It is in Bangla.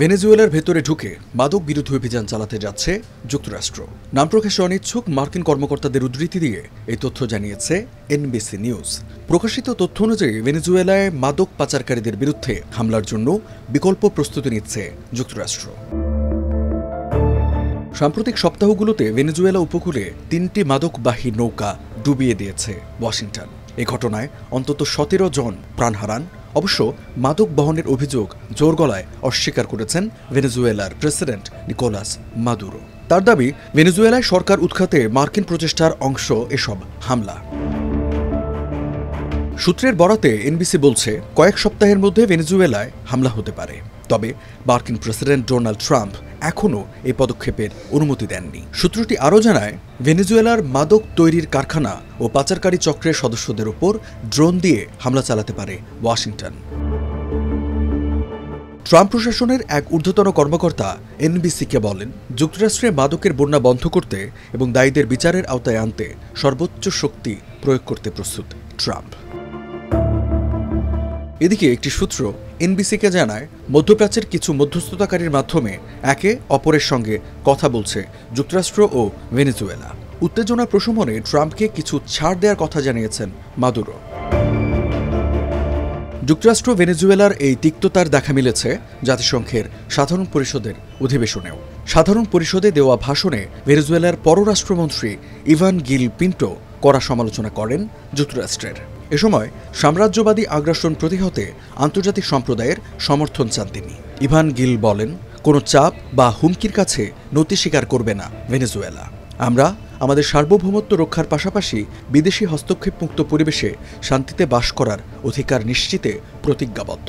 ভেনেজুয়েলার ভেতরে ঢুকে মাদক বিরোধী অভিযান চালাতে যাচ্ছে যুক্তরাষ্ট্র। নাম প্রকাশে অনিচ্ছুক মার্কিন কর্মকর্তাদের উদ্ধৃতি দিয়ে এই তথ্য জানিয়েছে এনবিসি নিউজ। প্রকাশিত তথ্য অনুযায়ী ভেনেজুয়েলায় মাদক পাচারকারীদের বিরুদ্ধে হামলার জন্য বিকল্প প্রস্তুতি নিচ্ছে যুক্তরাষ্ট্র। সাম্প্রতিক সপ্তাহগুলোতে ভেনেজুয়েলা উপকূলে 3টি মাদকবাহী নৌকা ডুবিয়ে দিয়েছে ওয়াশিংটন। এ ঘটনায় অন্তত 17 জন প্রাণ হারান। অবশ্য মাদক বহনের অভিযোগ জোর গলায় অস্বীকার করেছেন ভেনেজুয়েলার প্রেসিডেন্ট নিকোলাস মাদুরো। তার দাবি, ভেনেজুয়েলায় সরকার উৎখাতে মার্কিন প্রচেষ্টার অংশ এসব হামলা। সূত্রের বরাতে এনবিসি বলছে, কয়েক সপ্তাহের মধ্যে ভেনেজুয়েলায় হামলা হতে পারে। তবে মার্কিন প্রেসিডেন্ট ডোনাল্ড ট্রাম্প এখনও এই পদক্ষেপের অনুমতি দেননি। সূত্রটি আরও জানায়, ভেনেজুয়েলার মাদক তৈরির কারখানা ও পাচারকারী চক্রের সদস্যদের ওপর ড্রোন দিয়ে হামলা চালাতে পারে ওয়াশিংটন। ট্রাম্প প্রশাসনের এক ঊর্ধ্বতন কর্মকর্তা এনবিসিকে বলেন, যুক্তরাষ্ট্রে মাদকের বন্যা বন্ধ করতে এবং দায়ীদের বিচারের আওতায় আনতে সর্বোচ্চ শক্তি প্রয়োগ করতে প্রস্তুত ট্রাম্প। এদিকে একটি সূত্র এনবিসিকে জানায়, মধ্যপ্রাচ্যের কিছু মধ্যস্থতাকারীর মাধ্যমে একে অপরের সঙ্গে কথা বলছে যুক্তরাষ্ট্র ও ভেনেজুয়েলা। উত্তেজনা প্রশমনে ট্রাম্পকে কিছু ছাড় দেওয়ার কথা জানিয়েছেন মাদুরো। যুক্তরাষ্ট্র ভেনেজুয়েলার এই তিক্ততার দেখা মিলেছে জাতিসংঘের সাধারণ পরিষদের অধিবেশনেও। সাধারণ পরিষদে দেওয়া ভাষণে ভেনেজুয়েলার পররাষ্ট্রমন্ত্রী ইভান গিল পিন্টো কড়া সমালোচনা করেন যুক্তরাষ্ট্রের। এ সময় সাম্রাজ্যবাদী আগ্রাসন প্রতিহতে আন্তর্জাতিক সম্প্রদায়ের সমর্থন চান তিনি। ইভান গিল বলেন, কোনো চাপ বা হুমকির কাছে নতি স্বীকার করবে না ভেনেজুয়েলা। আমরা আমাদের সার্বভৌমত্ব রক্ষার পাশাপাশি বিদেশি হস্তক্ষেপ মুক্ত পরিবেশে শান্তিতে বাস করার অধিকার নিশ্চিতে প্রতিজ্ঞাবদ্ধ।